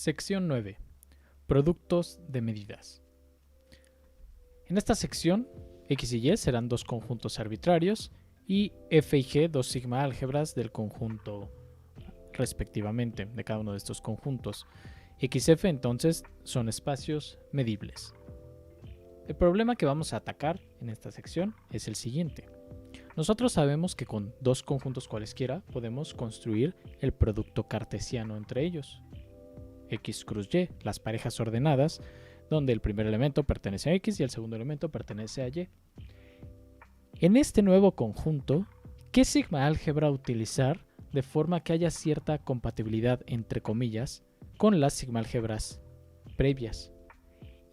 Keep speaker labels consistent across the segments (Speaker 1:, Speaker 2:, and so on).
Speaker 1: Sección 9. Productos de medidas. En esta sección, X y Y serán dos conjuntos arbitrarios y F y G dos sigma álgebras del conjunto respectivamente, de cada uno de estos conjuntos. X y F entonces son espacios medibles. El problema que vamos a atacar en esta sección es el siguiente. Nosotros sabemos que con dos conjuntos cualesquiera podemos construir el producto cartesiano entre ellos. X cruz Y, las parejas ordenadas, donde el primer elemento pertenece a X y el segundo elemento pertenece a Y. En este nuevo conjunto, ¿qué sigma álgebra utilizar de forma que haya cierta compatibilidad, entre comillas, con las sigma álgebras previas?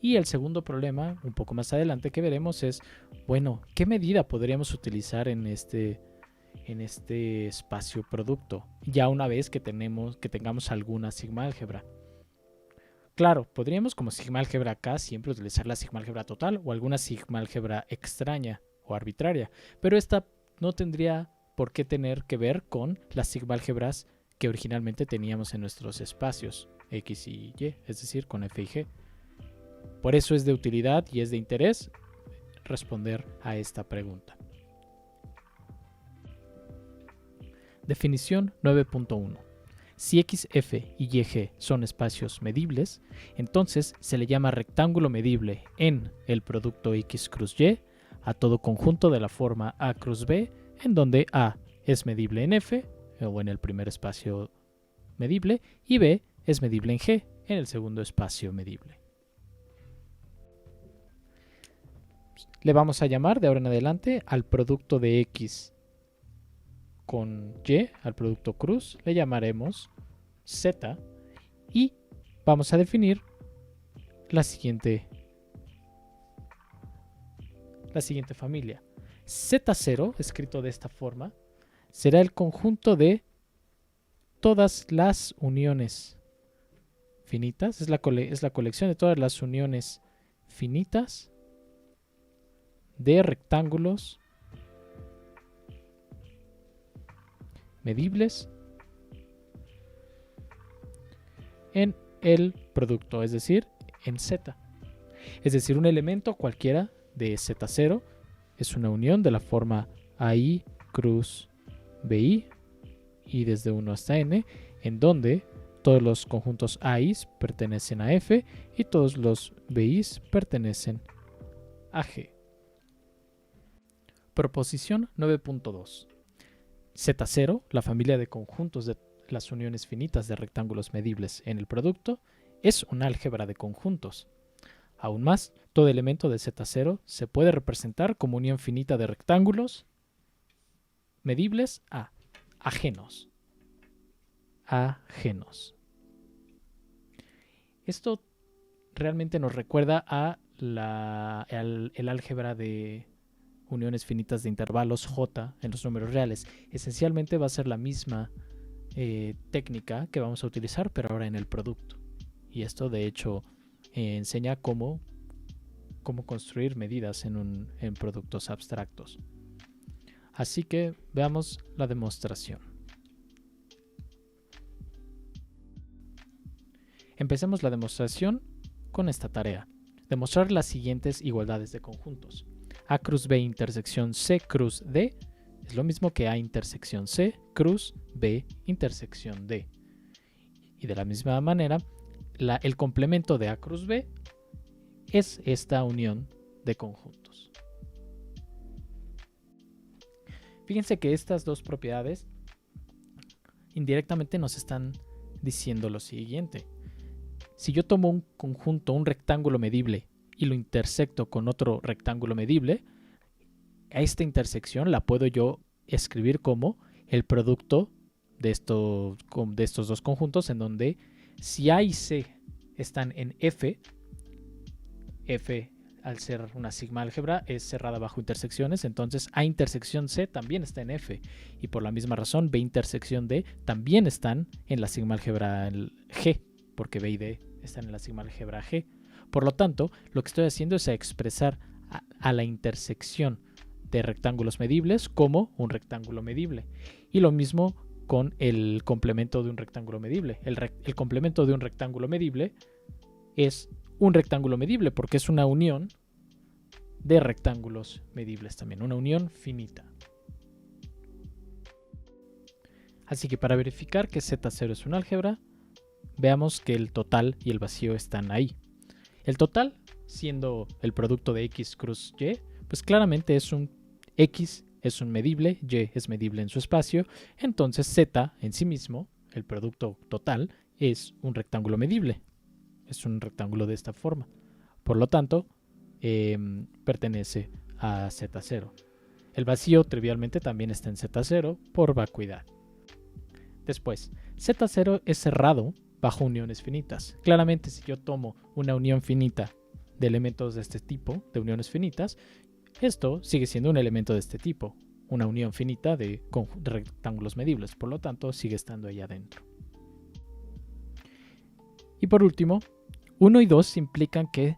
Speaker 1: Y el segundo problema, un poco más adelante que veremos, es, bueno, ¿qué medida podríamos utilizar en este espacio producto? Ya una vez que tengamos alguna sigma álgebra. Claro, podríamos como sigma álgebra K siempre utilizar la sigma álgebra total o alguna sigma álgebra extraña o arbitraria, pero esta no tendría por qué tener que ver con las sigma álgebras que originalmente teníamos en nuestros espacios X y Y, es decir, con F y G. Por eso es de utilidad y es de interés responder a esta pregunta. Definición 9.1. Si X, F y Y, G son espacios medibles, entonces se le llama rectángulo medible en el producto X cruz Y a todo conjunto de la forma A cruz B, en donde A es medible en F, o en el primer espacio medible, y B es medible en G, en el segundo espacio medible. Le vamos a llamar de ahora en adelante al producto de X con Y, al producto cruz, le llamaremos Z y vamos a definir la siguiente familia. Z0, escrito de esta forma, será el conjunto de todas las uniones finitas, es la colección de todas las uniones finitas de rectángulos medibles en el producto, es decir, en Z. Es decir, un elemento cualquiera de Z0 es una unión de la forma AI cruz BI y desde 1 hasta N, en donde todos los conjuntos AIs pertenecen a F y todos los BIs pertenecen a G. Proposición 9.2. Z0, la familia de conjuntos de las uniones finitas de rectángulos medibles en el producto, es un álgebra de conjuntos. Aún más, todo elemento de Z0 se puede representar como unión finita de rectángulos medibles a ajenos. Esto realmente nos recuerda a el álgebra de uniones finitas de intervalos J en los números reales. Esencialmente va a ser la misma técnica que vamos a utilizar, pero ahora en el producto. Y esto de hecho enseña cómo construir medidas en productos abstractos. Así que veamos la demostración. Empecemos la demostración con esta tarea. Demostrar las siguientes igualdades de conjuntos. A cruz B intersección C cruz D es lo mismo que A intersección C cruz B intersección D. Y de la misma manera, el complemento de A cruz B es esta unión de conjuntos. Fíjense que estas dos propiedades indirectamente nos están diciendo lo siguiente. Si yo tomo un conjunto, un rectángulo medible, y lo intersecto con otro rectángulo medible, a esta intersección la puedo yo escribir como el producto de estos dos conjuntos, en donde si A y C están en F al ser una sigma álgebra es cerrada bajo intersecciones, entonces A intersección C también está en F, y por la misma razón B intersección D también están en la sigma álgebra G, porque B y D están en la sigma álgebra G. Por lo tanto, lo que estoy haciendo es expresar a la intersección de rectángulos medibles como un rectángulo medible. Y lo mismo con el complemento de un rectángulo medible. El complemento de un rectángulo medible es un rectángulo medible porque es una unión de rectángulos medibles también, una unión finita. Así que para verificar que Z0 es un álgebra, veamos que el total y el vacío están ahí. El total, siendo el producto de X cruz Y, pues claramente es un X es un medible, Y es medible en su espacio, entonces Z en sí mismo, el producto total, es un rectángulo medible. Es un rectángulo de esta forma. Por lo tanto, pertenece a Z0. El vacío trivialmente también está en Z0 por vacuidad. Después, Z0 es cerrado bajo uniones finitas. Claramente, si yo tomo una unión finita de elementos de este tipo, de uniones finitas, esto sigue siendo un elemento de este tipo, una unión finita de rectángulos medibles, por lo tanto sigue estando ahí adentro. Y por último, 1 y 2 implican que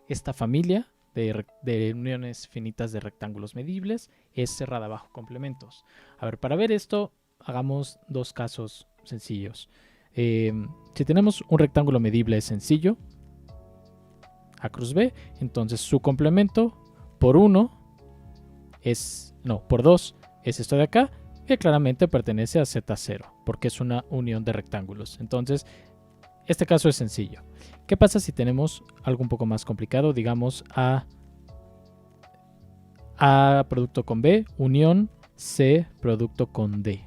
Speaker 1: esta familia de uniones finitas de rectángulos medibles es cerrada bajo complementos. A ver, para ver esto, hagamos dos casos sencillos. Si tenemos un rectángulo medible sencillo, A cruz B, entonces su complemento por 2 es esto de acá, que claramente pertenece a Z0, porque es una unión de rectángulos. Entonces, este caso es sencillo. ¿Qué pasa si tenemos algo un poco más complicado? Digamos A producto con B, unión C producto con D.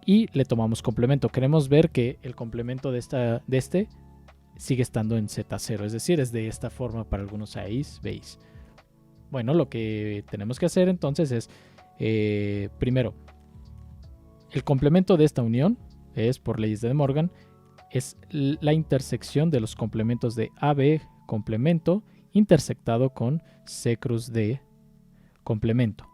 Speaker 1: Y le tomamos complemento. Queremos ver que el complemento de este sigue estando en Z0, es decir, es de esta forma para algunos A's, B's. Bueno, lo que tenemos que hacer entonces es, primero, el complemento de esta unión es, por leyes de De Morgan, es la intersección de los complementos de AB complemento intersectado con C cruz D complemento.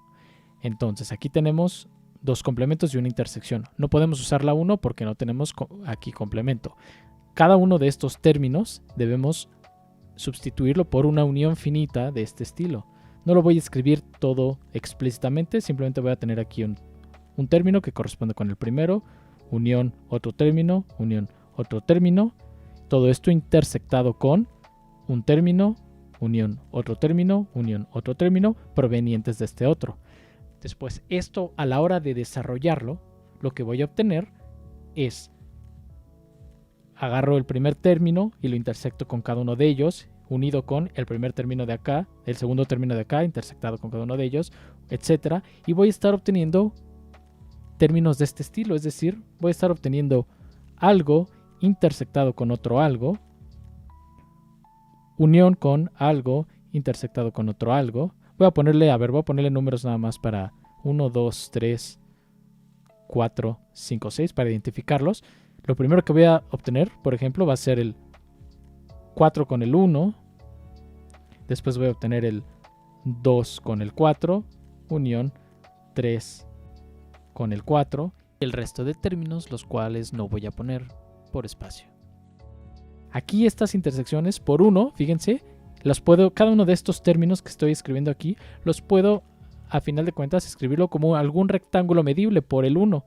Speaker 1: Entonces aquí tenemos dos complementos y una intersección. No podemos usar la 1 porque no tenemos aquí complemento. Cada uno de estos términos debemos sustituirlo por una unión finita de este estilo. No lo voy a escribir todo explícitamente, simplemente voy a tener aquí un término que corresponde con el primero, unión otro término, unión otro término, todo esto intersectado con un término, unión otro término, unión otro término, provenientes de este otro. Después, esto a la hora de desarrollarlo, lo que voy a obtener es, agarro el primer término y lo intersecto con cada uno de ellos, unido con el primer término de acá, el segundo término de acá, intersectado con cada uno de ellos, etc. Y voy a estar obteniendo términos de este estilo, es decir, voy a estar obteniendo algo intersectado con otro algo, unión con algo intersectado con otro algo. Voy a ponerle números nada más para 1, 2, 3, 4, 5, 6 para identificarlos. Lo primero que voy a obtener, por ejemplo, va a ser el 4 con el 1. Después voy a obtener el 2 con el 4, unión 3 con el 4. El resto de términos, los cuales no voy a poner por espacio. Aquí estas intersecciones por 1, fíjense, cada uno de estos términos que estoy escribiendo aquí, los puedo, a final de cuentas, escribirlo como algún rectángulo medible por el 1.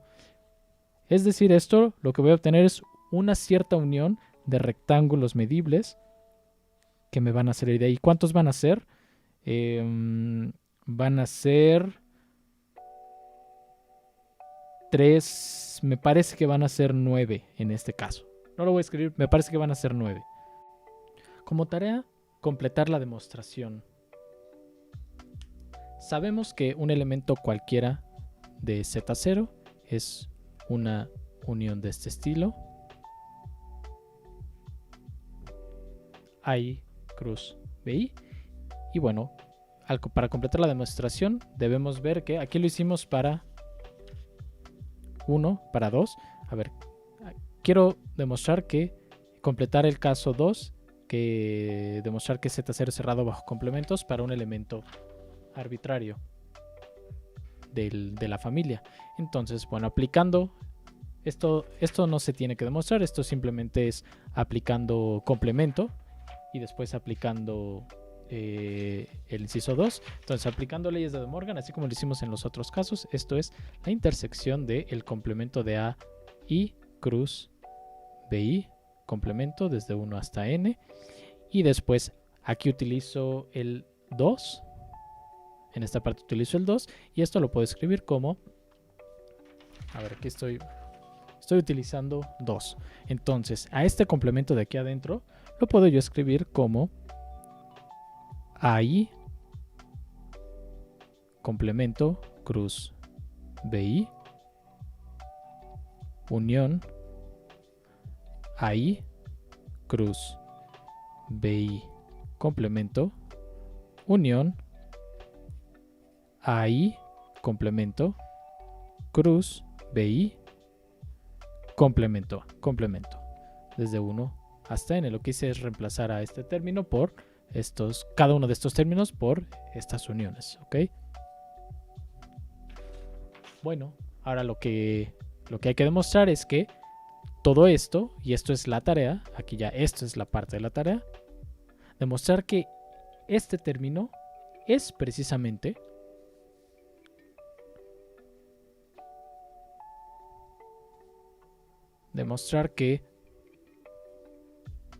Speaker 1: Es decir, esto lo que voy a obtener es una cierta unión de rectángulos medibles que me van a salir de ahí. ¿Cuántos van a ser? Van a ser 3, me parece que van a ser 9 en este caso. No lo voy a escribir, me parece que van a ser 9. Como tarea, completar la demostración. Sabemos que un elemento cualquiera de Z0 es una unión de este estilo. I cruz BI. Y bueno, para completar la demostración debemos ver que aquí lo hicimos para 1, para 2. A ver, quiero demostrar completar el caso 2, demostrar que Z0 es cerrado bajo complementos para un elemento arbitrario de la familia. Entonces, bueno, aplicando esto no se tiene que demostrar, esto simplemente es aplicando complemento y después aplicando el inciso 2. Entonces, aplicando leyes de De Morgan, así como lo hicimos en los otros casos, esto es la intersección del complemento de A y cruz BI, complemento desde 1 hasta N. Y después aquí utilizo el 2. En esta parte utilizo el 2. Y esto lo puedo escribir como... A ver, aquí estoy utilizando 2. Entonces, a este complemento de aquí adentro lo puedo yo escribir como AI complemento cruz BI unión AI cruz BI complemento unión AI complemento cruz BI complemento. Desde 1 hasta N. Lo que hice es reemplazar a este término por cada uno de estos términos por estas uniones. ¿Ok? Bueno, ahora lo que hay que demostrar es que todo esto, y esto es la tarea, aquí ya esto es la parte de la tarea, demostrar que este término es precisamente demostrar que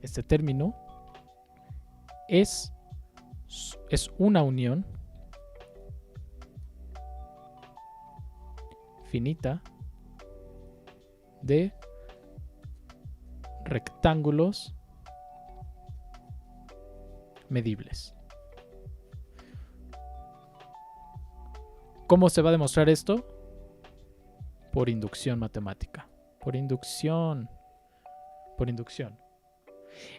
Speaker 1: este término es una unión finita de rectángulos medibles. ¿Cómo se va a demostrar esto? Por inducción matemática. Por inducción.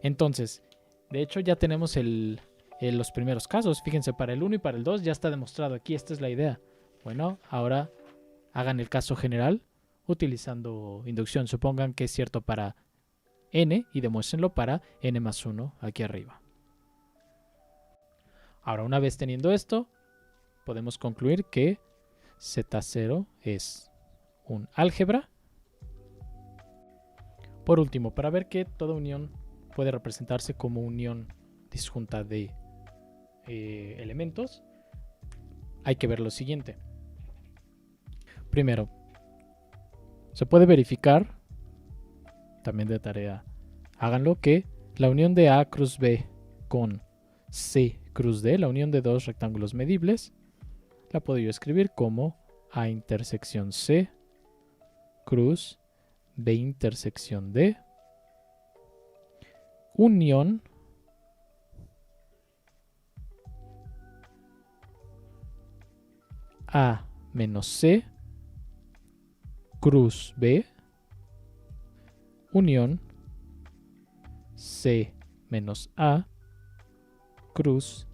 Speaker 1: Entonces, de hecho ya tenemos los primeros casos. Fíjense, para el 1 y para el 2 ya está demostrado aquí. Esta es la idea. Bueno, ahora hagan el caso general utilizando inducción. Supongan que es cierto para n y demuéstrenlo para n más 1 aquí arriba. Ahora, una vez teniendo esto, podemos concluir que Z0 es un álgebra. Por último, para ver que toda unión puede representarse como unión disjunta de elementos, hay que ver lo siguiente. Primero, se puede verificar, también de tarea, háganlo, que la unión de A cruz B con C cruz D, la unión de dos rectángulos medibles, la puedo yo escribir como A intersección C cruz B intersección D unión A menos C cruz B unión C menos A cruz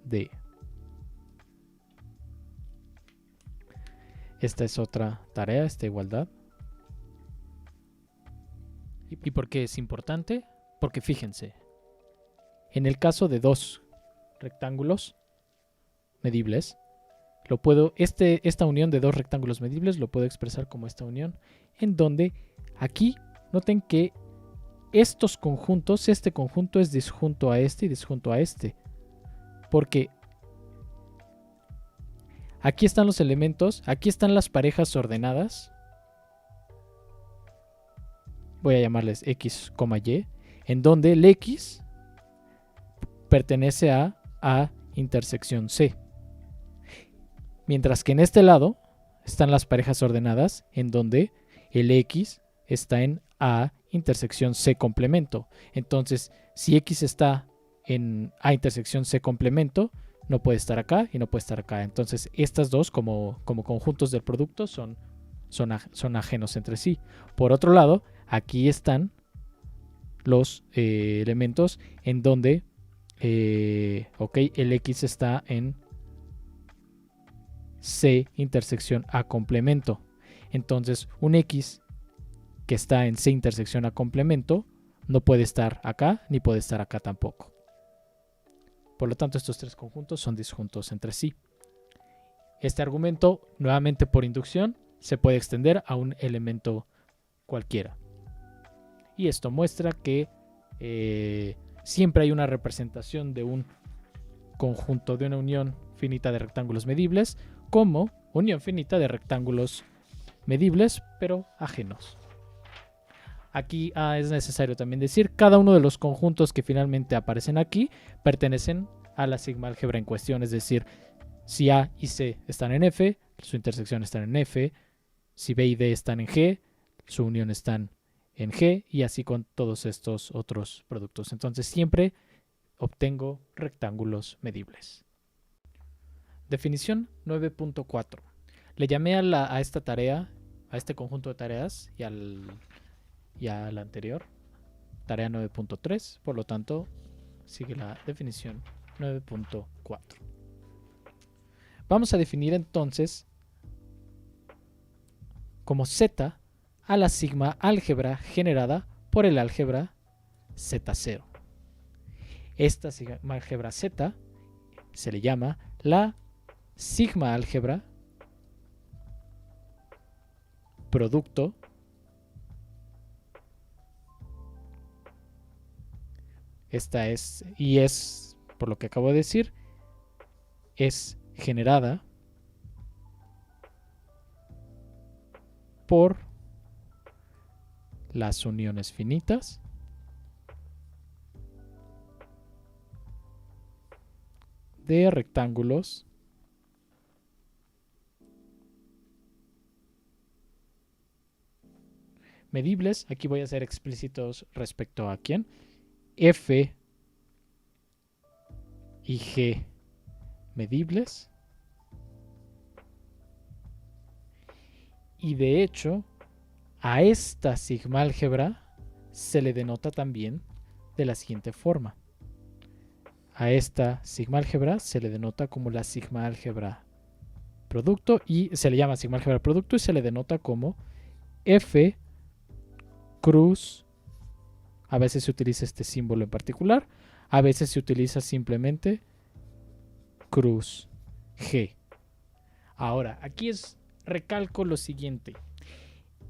Speaker 1: D. Esta es otra tarea, esta igualdad. ¿Y por qué es importante? Porque fíjense, en el caso de dos rectángulos medibles, esta unión de dos rectángulos medibles lo puedo expresar como esta unión, en donde aquí noten que estos conjuntos, este conjunto es disjunto a este y disjunto a este, porque aquí están los elementos, aquí están las parejas ordenadas, voy a llamarles X, Y, en donde el X pertenece a A intersección C. Mientras que en este lado están las parejas ordenadas, en donde el X está en A intersección C complemento. Entonces, si X está en A intersección C complemento, no puede estar acá y no puede estar acá. Entonces, estas dos como conjuntos del producto son ajenos entre sí. Por otro lado, aquí están los elementos en donde el X está en C intersección A complemento. Entonces, un X que está en C intersección A complemento no puede estar acá ni puede estar acá tampoco. Por lo tanto, estos tres conjuntos son disjuntos entre sí. Este argumento, nuevamente por inducción, se puede extender a un elemento cualquiera. Y esto muestra que siempre hay una representación de un conjunto de una unión finita de rectángulos medibles como unión finita de rectángulos medibles pero ajenos. Aquí es necesario también decir, cada uno de los conjuntos que finalmente aparecen aquí pertenecen a la sigma álgebra en cuestión, es decir, si A y C están en F, su intersección está en F, si B y D están en G, su unión están en G, y así con todos estos otros productos. Entonces siempre obtengo rectángulos medibles. Definición 9.4. Le llamé a esta tarea, a este conjunto de tareas y a la anterior, tarea 9.3, por lo tanto sigue la definición 9.4. Vamos a definir entonces como Z a la sigma álgebra generada por el álgebra Z0. Esta sigma álgebra Z se le llama la sigma álgebra producto esta es, y es, por lo que acabo de decir, es generada por las uniones finitas de rectángulos medibles. Aquí voy a ser explícitos respecto a quién. F y G medibles. Y de hecho, a esta sigma álgebra se le denota también de la siguiente forma. A esta sigma álgebra se le denota como la sigma álgebra producto, y se le llama sigma álgebra producto y se le denota como F cruz. A veces se utiliza este símbolo en particular, a veces se utiliza simplemente cruz G. Ahora, aquí recalco lo siguiente.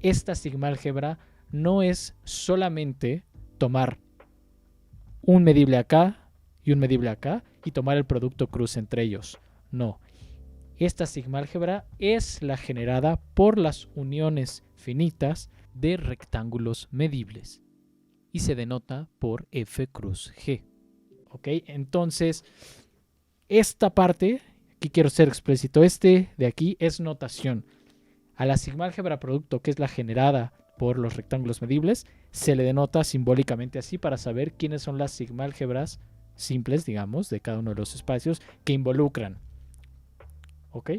Speaker 1: Esta sigma álgebra no es solamente tomar un medible acá y un medible acá y tomar el producto cruz entre ellos. No. Esta sigma álgebra es la generada por las uniones finitas de rectángulos medibles y se denota por F cruz G. ¿Ok? Entonces, esta parte, aquí quiero ser explícito, de aquí es notación. A la sigma álgebra producto, que es la generada por los rectángulos medibles, se le denota simbólicamente así para saber quiénes son las sigma álgebras simples, digamos, de cada uno de los espacios que involucran. ¿Ok?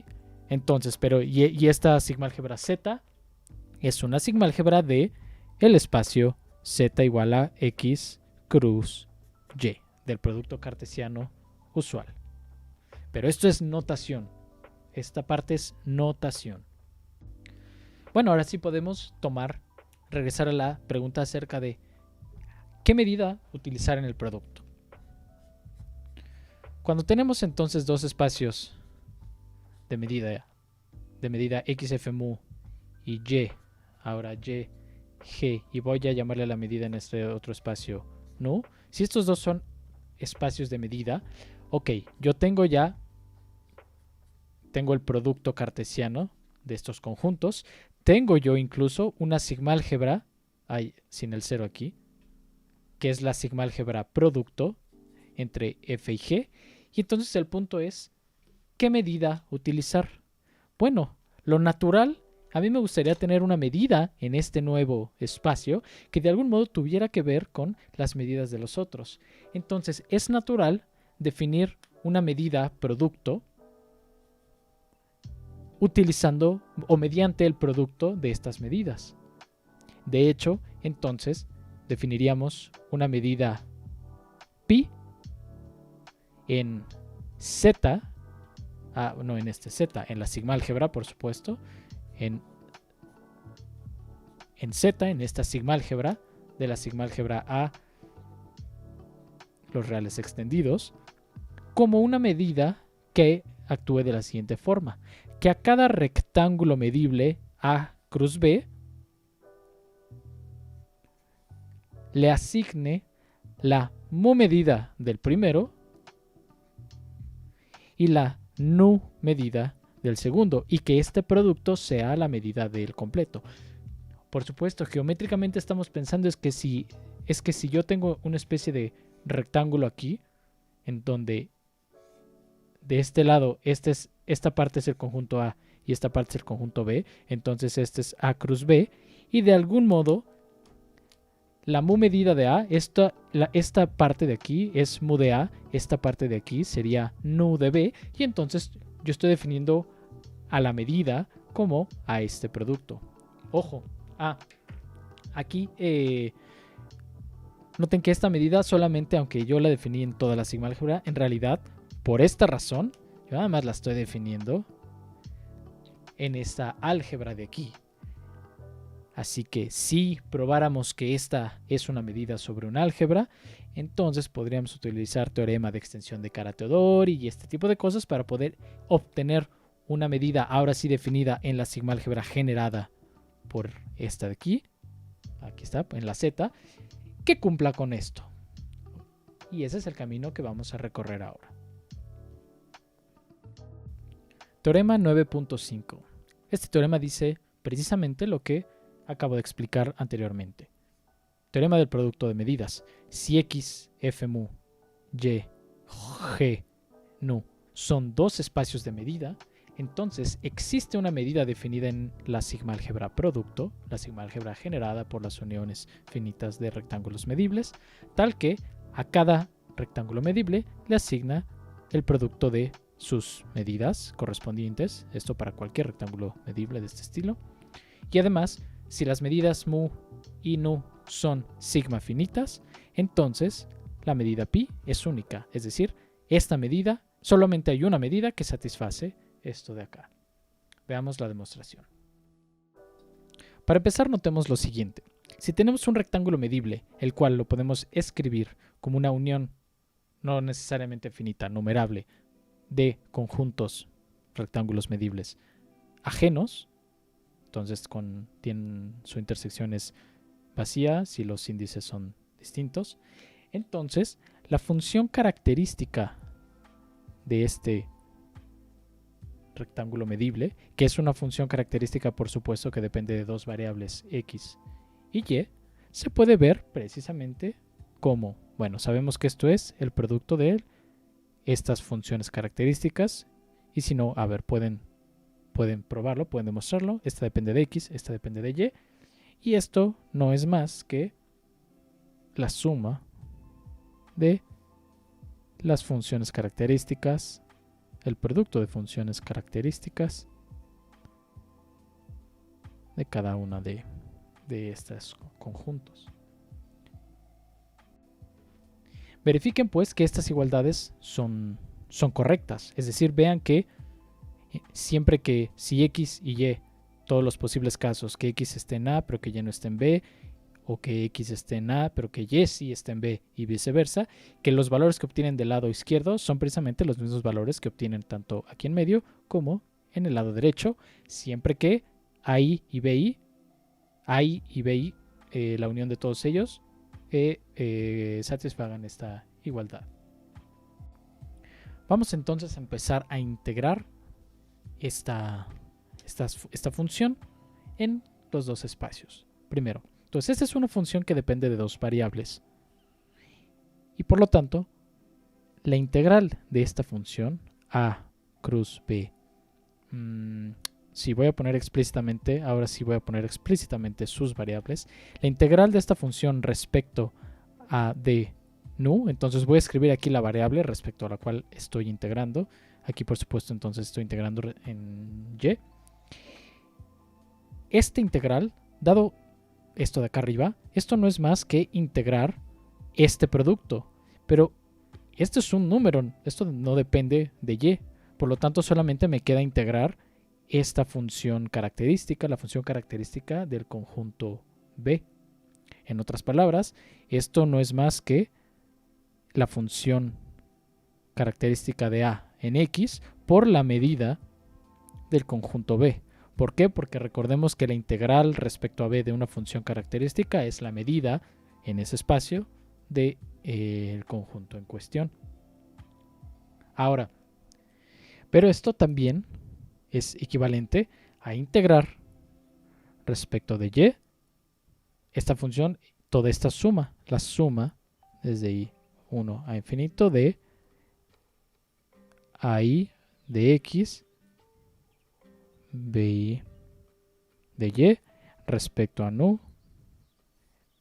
Speaker 1: Entonces, y esta sigma álgebra Z es una sigma álgebra de el espacio Z igual a X cruz Y, del producto cartesiano usual. Pero esto es notación. Esta parte es notación. Bueno, ahora sí podemos regresar a la pregunta acerca de qué medida utilizar en el producto. Cuando tenemos entonces dos espacios de medida XF mu y Y, ahora Y, G, y voy a llamarle la medida en este otro espacio nu. Si estos dos son espacios de medida, ok, yo tengo el producto cartesiano de estos conjuntos. Tengo yo incluso una sigma álgebra, sin el cero aquí, que es la sigma álgebra producto entre F y G. Y entonces el punto es, ¿qué medida utilizar? Bueno, lo natural, a mí me gustaría tener una medida en este nuevo espacio que de algún modo tuviera que ver con las medidas de los otros. Entonces es natural definir una medida producto utilizando o mediante el producto de estas medidas. De hecho, entonces definiríamos una medida pi en Z, no en este Z, en la sigma álgebra, por supuesto, en Z, en esta sigma álgebra, de la sigma álgebra a los reales extendidos, como una medida que actúe de la siguiente forma: que a cada rectángulo medible A cruz B le asigne la mu medida del primero y la nu medida del segundo, y que este producto sea la medida del completo. Por supuesto, geométricamente estamos pensando es que si yo tengo una especie de rectángulo aquí, en donde de este lado esta parte es el conjunto A y esta parte es el conjunto B, entonces este es A cruz B, y de algún modo la mu medida de A, esta parte de aquí es mu de A, esta parte de aquí sería nu de B, y entonces yo estoy definiendo a la medida como a este producto. Ojo, aquí noten que esta medida solamente, aunque yo la definí en toda la sigma álgebra, en realidad, por esta razón, yo además la estoy definiendo en esta álgebra de aquí. Así que si probáramos que esta es una medida sobre un álgebra, entonces podríamos utilizar teorema de extensión de Kara-Teodori y este tipo de cosas para poder obtener una medida ahora sí definida en la sigma álgebra generada por esta de aquí está, en la Z, que cumpla con esto. Y ese es el camino que vamos a recorrer ahora. Teorema 9.5. Este teorema dice precisamente lo que acabo de explicar anteriormente. Teorema del producto de medidas. Si X, F mu, Y, G, nu son dos espacios de medida, entonces existe una medida definida en la sigma álgebra producto, la sigma álgebra generada por las uniones finitas de rectángulos medibles, tal que a cada rectángulo medible le asigna el producto de sus medidas correspondientes, esto para cualquier rectángulo medible de este estilo, y además, si las medidas mu y nu son sigma finitas, entonces la medida pi es única, es decir, esta medida, solamente hay una medida que satisface esto de acá. Veamos la demostración. Para empezar, notemos lo siguiente. Si tenemos un rectángulo medible, el cual lo podemos escribir como una unión no necesariamente finita, numerable, de conjuntos rectángulos medibles ajenos, entonces su intersección es vacía si los índices son distintos, entonces la función característica de este rectángulo medible, que es una función característica por supuesto que depende de dos variables x y y, se puede ver precisamente como, bueno, sabemos que esto es el producto de estas funciones características, y si no, a ver, pueden probarlo, pueden demostrarlo. Esta depende de x, esta depende de y, y esto no es más que la suma de las funciones características, el producto de funciones características de cada una de estos conjuntos. Verifiquen pues que estas igualdades son correctas, es decir, vean que siempre que si x y y, todos los posibles casos, que x esté en A pero que y no esté en B, o que x esté en A pero que y sí esté en B y viceversa, que los valores que obtienen del lado izquierdo son precisamente los mismos valores que obtienen tanto aquí en medio como en el lado derecho, siempre que A y B y la unión de todos ellos satisfagan esta igualdad. Vamos entonces a empezar a integrar esta función en los dos espacios. Primero, entonces esta es una función que depende de dos variables y por lo tanto la integral de esta función a cruz b, si voy a poner explícitamente, ahora sí voy a poner explícitamente sus variables, la integral de esta función respecto a de nu, entonces voy a escribir aquí la variable respecto a la cual estoy integrando. Aquí por supuesto entonces estoy integrando en y. Esta integral, dado esto de acá arriba, esto no es más que integrar este producto, pero esto es un número, esto no depende de y, por lo tanto solamente me queda integrar esta función característica, la función característica del conjunto B. En otras palabras, esto no es más que la función característica de A en X por la medida del conjunto B. ¿Por qué? Porque recordemos que la integral respecto a B de una función característica es la medida en ese espacio del conjunto en cuestión. Ahora, Pero esto también es equivalente a integrar respecto de y esta función, toda esta suma, la suma desde i1 a infinito de AI de x bi de y respecto a nu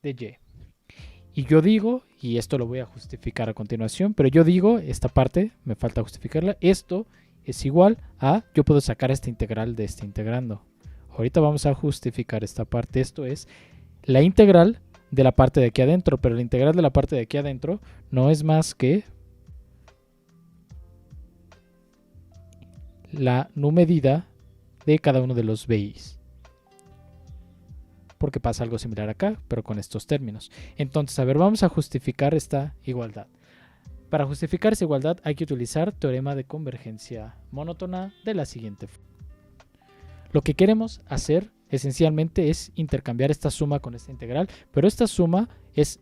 Speaker 1: de y. Y yo digo, y esto lo voy a justificar a continuación, pero yo digo, esta parte me falta justificarla, esto es igual a, yo puedo sacar esta integral de este integrando. Ahorita vamos a justificar esta parte, esto es la integral de la parte de aquí adentro, pero la integral de la parte de aquí adentro no es más que la nu medida de cada uno de los bi's. Porque pasa algo similar acá, pero con estos términos. Entonces, a ver, vamos a justificar esta igualdad. Para justificar esa igualdad hay que utilizar teorema de convergencia monótona de la siguiente forma. Lo que queremos hacer esencialmente es intercambiar esta suma con esta integral, pero esta suma es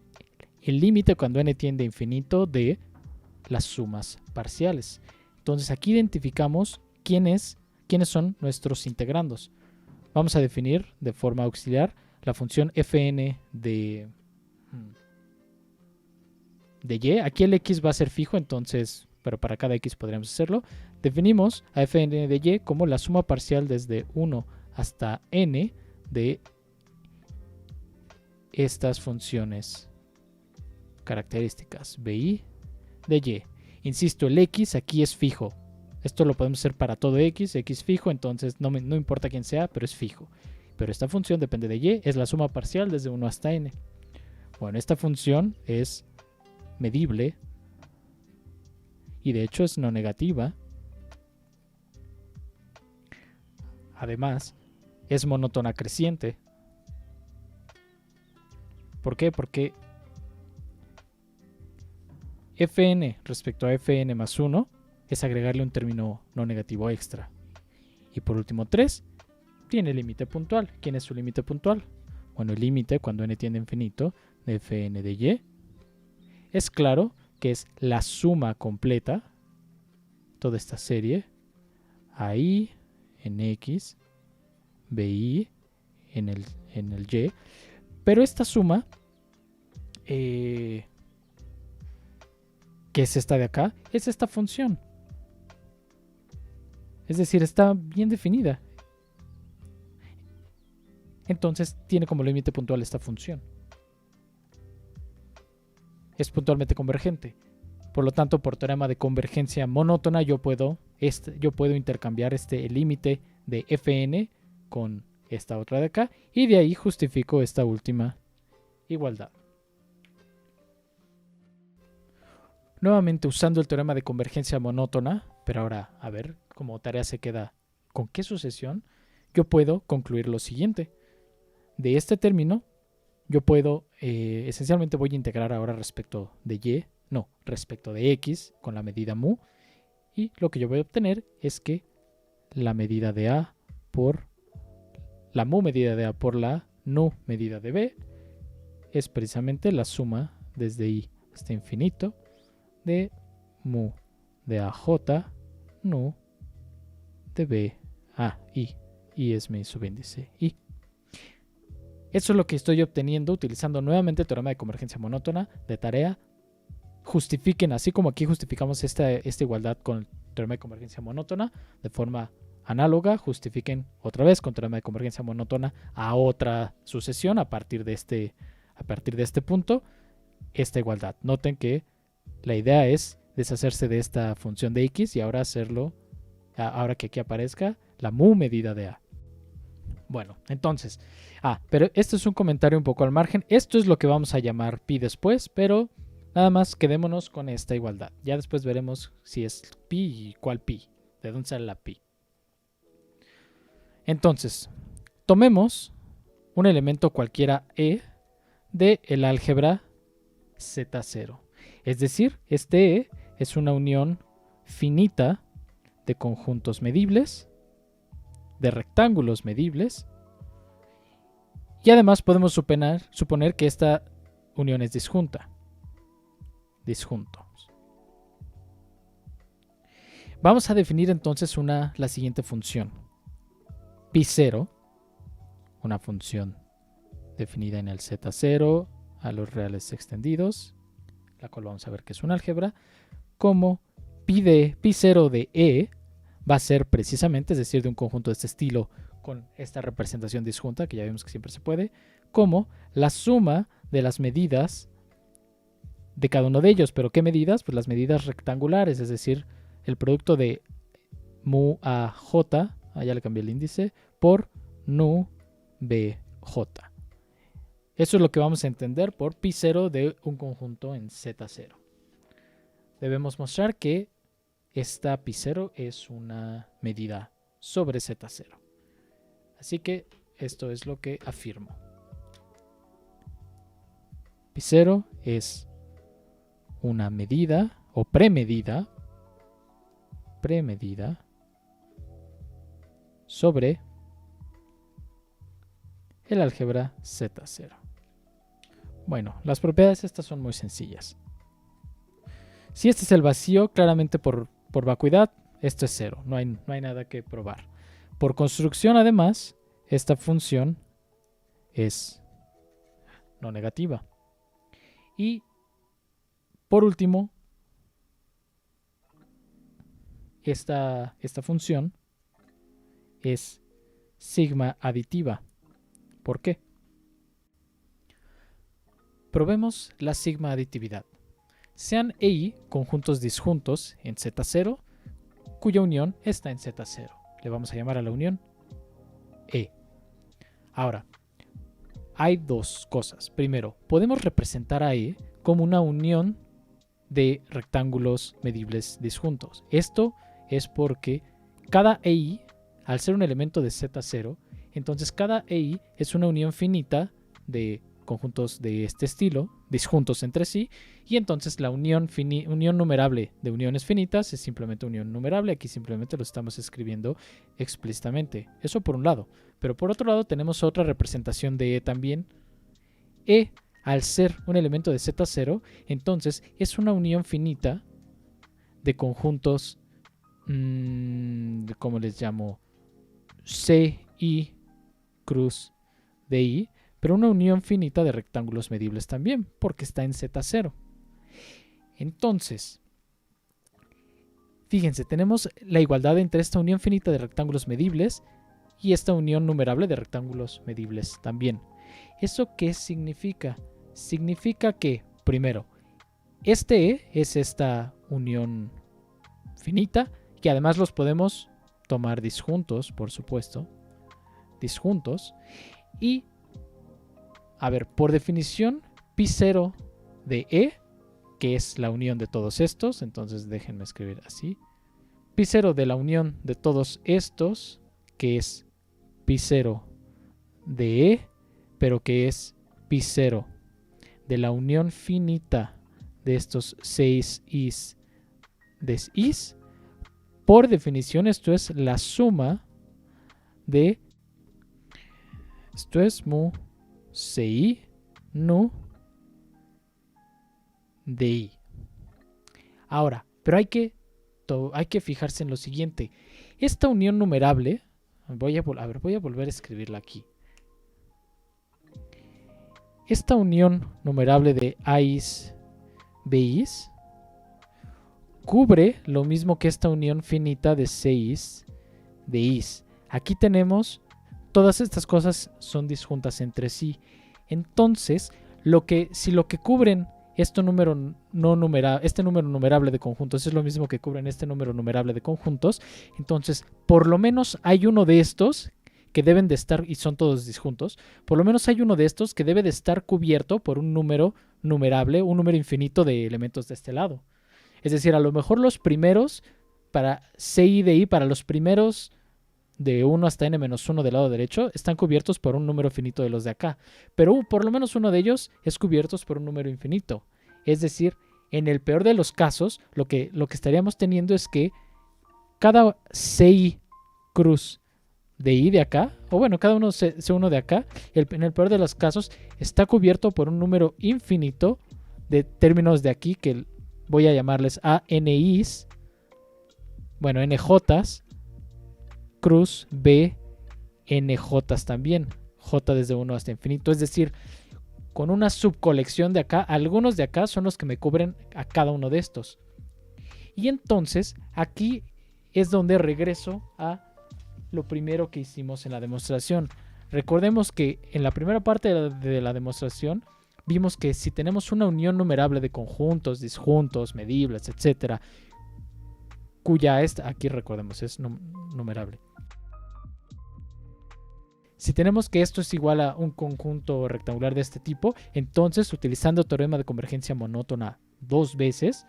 Speaker 1: el límite cuando n tiende a infinito de las sumas parciales. Entonces aquí identificamos quiénes son nuestros integrandos. Vamos a definir de forma auxiliar la función fn de y. Aquí el x va a ser fijo, entonces, pero para cada x podríamos hacerlo. Definimos a fn de y como la suma parcial desde 1 hasta n de estas funciones características bi de y. Insisto, el x aquí es fijo. Esto lo podemos hacer para todo x fijo, entonces no importa quién sea, pero es fijo. Pero esta función depende de y, es la suma parcial desde 1 hasta n. Bueno, esta función es medible y de hecho es no negativa. Además, es monótona creciente. ¿Por qué? Porque fn respecto a fn más 1 es agregarle un término no negativo extra. Y por último, 3 tiene límite puntual. ¿Quién es su límite puntual? Bueno, el límite cuando n tiende a infinito de fn de y es claro que es la suma completa, toda esta serie, AI en x, bi en el y, pero esta suma, que es esta de acá, es esta función. Es decir, está bien definida. Entonces tiene como límite puntual esta función. Es puntualmente convergente. Por lo tanto, por teorema de convergencia monótona, yo puedo intercambiar el límite de fn con esta otra de acá, y de ahí justifico esta última igualdad. Nuevamente usando el teorema de convergencia monótona, pero ahora a ver, como tarea se queda con qué sucesión, yo puedo concluir lo siguiente. De este término, yo puedo, esencialmente voy a integrar ahora respecto de x con la medida mu, y lo que yo voy a obtener es que la medida de a por la mu medida de a por la nu medida de b es precisamente la suma desde i hasta infinito de mu de aj nu de b a i. I es mi subíndice i. Eso es lo que estoy obteniendo utilizando nuevamente el teorema de convergencia monótona de tarea. Justifiquen, así como aquí justificamos esta igualdad con el teorema de convergencia monótona de forma análoga, justifiquen otra vez con teorema de convergencia monótona a otra sucesión a partir de este punto esta igualdad. Noten que la idea es deshacerse de esta función de x y ahora hacerlo, ahora que aquí aparezca la mu medida de a. Bueno, entonces, pero esto es un comentario un poco al margen. Esto es lo que vamos a llamar pi después, pero nada más quedémonos con esta igualdad. Ya después veremos si es pi y cuál pi, de dónde sale la pi. Entonces, tomemos un elemento cualquiera E del álgebra Z0. Es decir, este E es una unión finita de conjuntos medibles, de rectángulos medibles, y además podemos suponer que esta unión es disjunta. Disjuntos. Vamos a definir entonces la siguiente función. Pi0, una función definida en el Z0 a los reales extendidos, la cual vamos a ver que es un álgebra, como pi0 de E va a ser precisamente, es decir, de un conjunto de este estilo con esta representación disjunta, que ya vimos que siempre se puede, como la suma de las medidas de cada uno de ellos. ¿Pero qué medidas? Pues las medidas rectangulares, es decir, el producto de mu a j, ya le cambié el índice, por nu bj. Eso es lo que vamos a entender por pi0 de un conjunto en Z0. Debemos mostrar que esta pi0 es una medida sobre Z0. Así que esto es lo que afirmo. Pi0 es una medida o premedida sobre el álgebra Z0. Bueno, las propiedades estas son muy sencillas. Si este es el vacío, claramente por vacuidad, esto es 0. No hay nada que probar. Por construcción, además, esta función es no negativa. Y, por último, esta función es sigma aditiva. ¿Por qué? Probemos la sigma aditividad. Sean E y conjuntos disjuntos en Z0, cuya unión está en Z0. Le vamos a llamar a la unión E. Ahora, hay dos cosas. Primero, podemos representar a E como una unión de rectángulos medibles disjuntos. Esto es porque cada EI, al ser un elemento de Z0, entonces cada EI es una unión finita de conjuntos de este estilo, disjuntos entre sí, y entonces la unión numerable de uniones finitas es simplemente unión numerable. Aquí simplemente lo estamos escribiendo explícitamente. Eso por un lado. Pero por otro lado tenemos otra representación de E también. E, al ser un elemento de Z0, entonces es una unión finita de conjuntos, ¿cómo les llamo? C, I, cruz, de I, pero una unión finita de rectángulos medibles también, porque está en Z0. Entonces, fíjense, tenemos la igualdad entre esta unión finita de rectángulos medibles y esta unión numerable de rectángulos medibles también. ¿Eso qué significa? Significa que, primero, este E es esta unión finita, que además los podemos tomar disjuntos, por supuesto, disjuntos, y a ver, por definición, pi0 de E, que es la unión de todos estos, entonces déjenme escribir así. Pi0 de la unión de todos estos, que es pi0 de E, pero que es pi0 de la unión finita de estos 6 is de is. Por definición, esto es la suma de, esto es mu ci nu de i. Ahora, pero hay que fijarse en lo siguiente. Esta unión numerable, voy a volver a escribirla aquí. Esta unión numerable de A's, B's, cubre lo mismo que esta unión finita de C's, de I's. Aquí tenemos, todas estas cosas son disjuntas entre sí. Entonces, si lo que cubren este número numerable de conjuntos es lo mismo que cubren este número numerable de conjuntos, entonces por lo menos hay uno de estos que deben de estar, y son todos disjuntos, por lo menos hay uno de estos que debe de estar cubierto por un número numerable, un número infinito de elementos de este lado. Es decir, a lo mejor los primeros, para C y D I, para los primeros de 1 hasta n-1 del lado derecho, están cubiertos por un número finito de los de acá. Pero por lo menos uno de ellos es cubierto por un número infinito. Es decir, en el peor de los casos, lo que estaríamos teniendo es que cada CI cruz de I de acá, o bueno, cada uno C1 de acá, en el peor de los casos, está cubierto por un número infinito de términos de aquí, que voy a llamarles ANIs, bueno, NJs, cruz B, NJs también, J desde 1 hasta infinito, es decir, con una subcolección de acá, algunos de acá son los que me cubren a cada uno de estos. Y entonces aquí es donde regreso a lo primero que hicimos en la demostración. Recordemos que en la primera parte de la demostración vimos que si tenemos una unión numerable de conjuntos, disjuntos, medibles, etc., cuya aquí recordemos es numerable. Si tenemos que esto es igual a un conjunto rectangular de este tipo, entonces utilizando teorema de convergencia monótona 2 veces,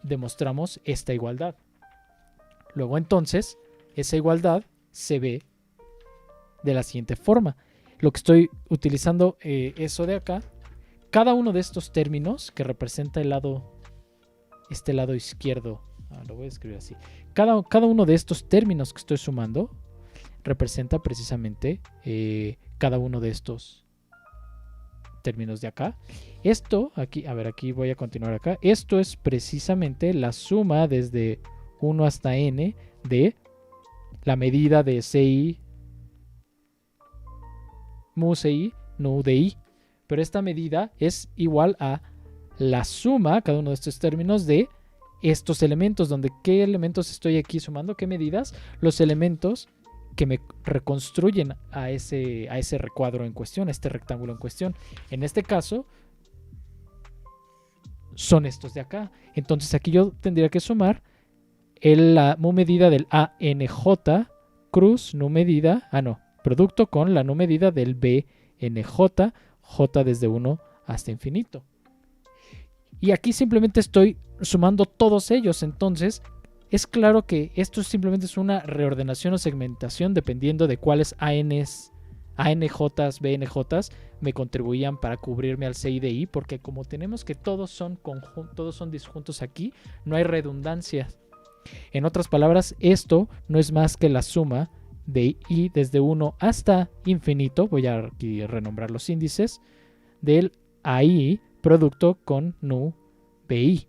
Speaker 1: demostramos esta igualdad. Luego entonces, esa igualdad se ve de la siguiente forma. Lo que estoy utilizando eso de acá, cada uno de estos términos que representa este lado izquierdo, lo voy a escribir así. Cada uno de estos términos que estoy sumando representa precisamente cada uno de estos términos de acá. Esto, aquí, a ver, aquí voy a continuar acá. Esto es precisamente la suma desde 1 hasta n de la medida de CI, mu CI, nu de I. Pero esta medida es igual a la suma, cada uno de estos términos, de estos elementos, donde qué elementos estoy aquí sumando, qué medidas, los elementos que me reconstruyen a ese recuadro en cuestión, a este rectángulo en cuestión. En este caso, son estos de acá. Entonces aquí yo tendría que sumar la mu medida del ANJ cruz nu medida, producto con la nu medida del BNJ, J desde 1 hasta infinito. Y aquí simplemente estoy sumando todos ellos, entonces es claro que esto simplemente es una reordenación o segmentación dependiendo de cuáles ANJs, BNJs me contribuían para cubrirme al CI de I, porque como tenemos que todos son disjuntos aquí, no hay redundancias. En otras palabras, esto no es más que la suma de I desde 1 hasta infinito, voy a aquí renombrar los índices, del AI producto con nu BI.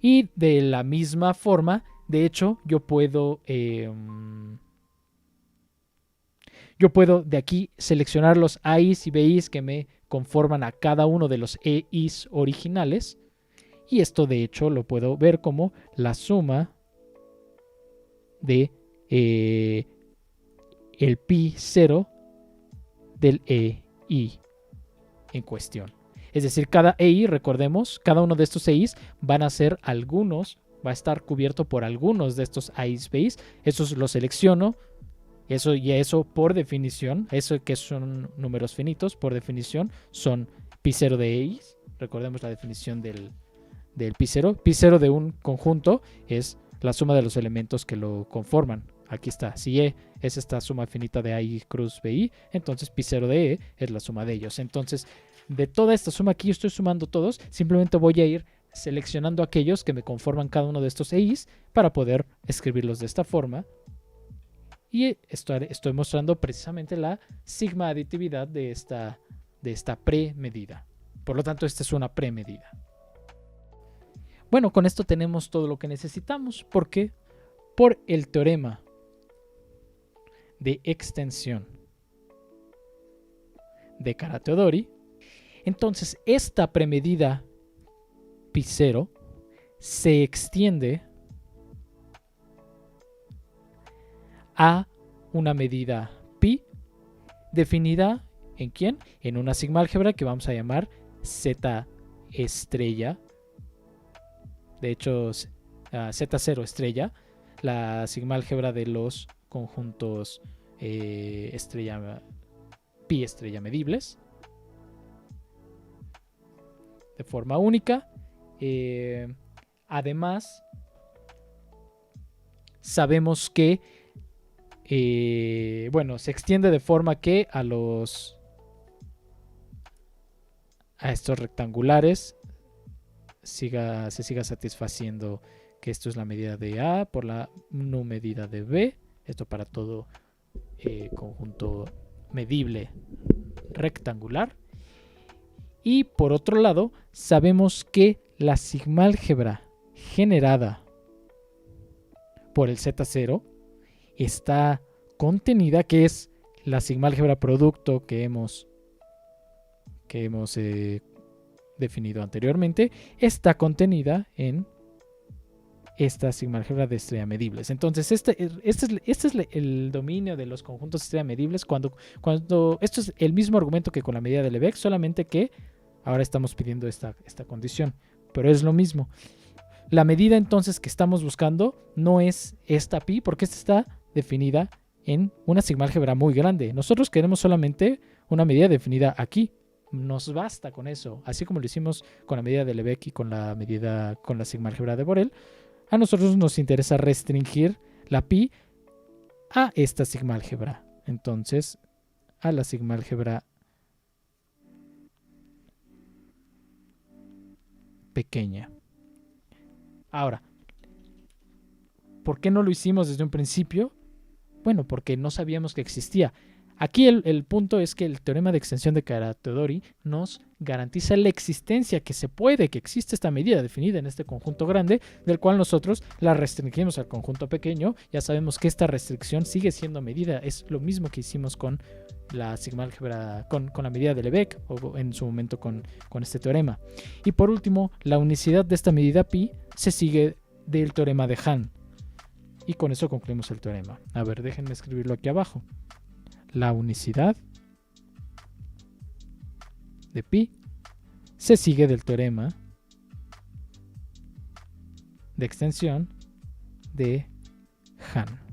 Speaker 1: Y de la misma forma, de hecho, yo puedo de aquí seleccionar los AIs y BIs que me conforman a cada uno de los EIs originales. Y esto de hecho lo puedo ver como la suma de el pi 0 del EI en cuestión. Es decir, cada EI, recordemos, cada uno de estos EIs va a estar cubierto por algunos de estos AIs, BIs. Esos los selecciono. Eso por definición, eso que son números finitos, por definición, son pi 0 de EIs. Recordemos la definición del pi 0. Pi 0 de un conjunto es la suma de los elementos que lo conforman. Aquí está. Si E es esta suma finita de AI cruz BI, entonces pi 0 de E es la suma de ellos. Entonces, de toda esta suma aquí yo estoy sumando todos, simplemente voy a ir seleccionando aquellos que me conforman cada uno de estos EIs para poder escribirlos de esta forma. Y estoy mostrando precisamente la sigma aditividad de esta premedida. Por lo tanto, esta es una premedida. Bueno, con esto tenemos todo lo que necesitamos. ¿Por qué? Por el teorema de extensión de Kara-Teodori. Entonces, esta premedida pi 0 se extiende a una medida pi definida ¿en quién? En una sigma álgebra que vamos a llamar Z estrella. De hecho, Z0 estrella, la sigma álgebra de los conjuntos pi estrella medibles de forma única. Además, sabemos que se extiende de forma que a estos rectangulares se siga satisfaciendo que esto es la medida de A por la nu medida de B. Esto para todo conjunto medible rectangular. Y por otro lado, sabemos que la sigma álgebra generada por el Z0 está contenida, que es la sigma álgebra producto que hemos definido anteriormente, está contenida en esta sigma álgebra de estrella medibles. Entonces, este es el dominio de los conjuntos de estrella medibles cuando esto es el mismo argumento que con la medida de Lebesgue, solamente que ahora estamos pidiendo esta condición, pero es lo mismo. La medida entonces que estamos buscando no es esta pi, porque esta está definida en una sigma álgebra muy grande. Nosotros queremos solamente una medida definida aquí. Nos basta con eso, así como lo hicimos con la medida de Lebesgue y con la sigma álgebra de Borel. A nosotros nos interesa restringir la pi a esta sigma álgebra. Entonces, a la sigma álgebra pequeña. Ahora, ¿por qué no lo hicimos desde un principio? Bueno, porque no sabíamos que existía. Aquí el punto es que el teorema de extensión de Caratteudori nos garantiza la existencia, que existe esta medida definida en este conjunto grande, del cual nosotros la restringimos al conjunto pequeño. Ya sabemos que esta restricción sigue siendo medida, es lo mismo que hicimos con la sigma álgebra, con la medida de Lebesgue, o en su momento con este teorema. Y por último, la unicidad de esta medida pi se sigue del teorema de Hahn. Y con eso concluimos el teorema. A ver, déjenme escribirlo aquí abajo. La unicidad de pi se sigue del teorema de extensión de Hahn.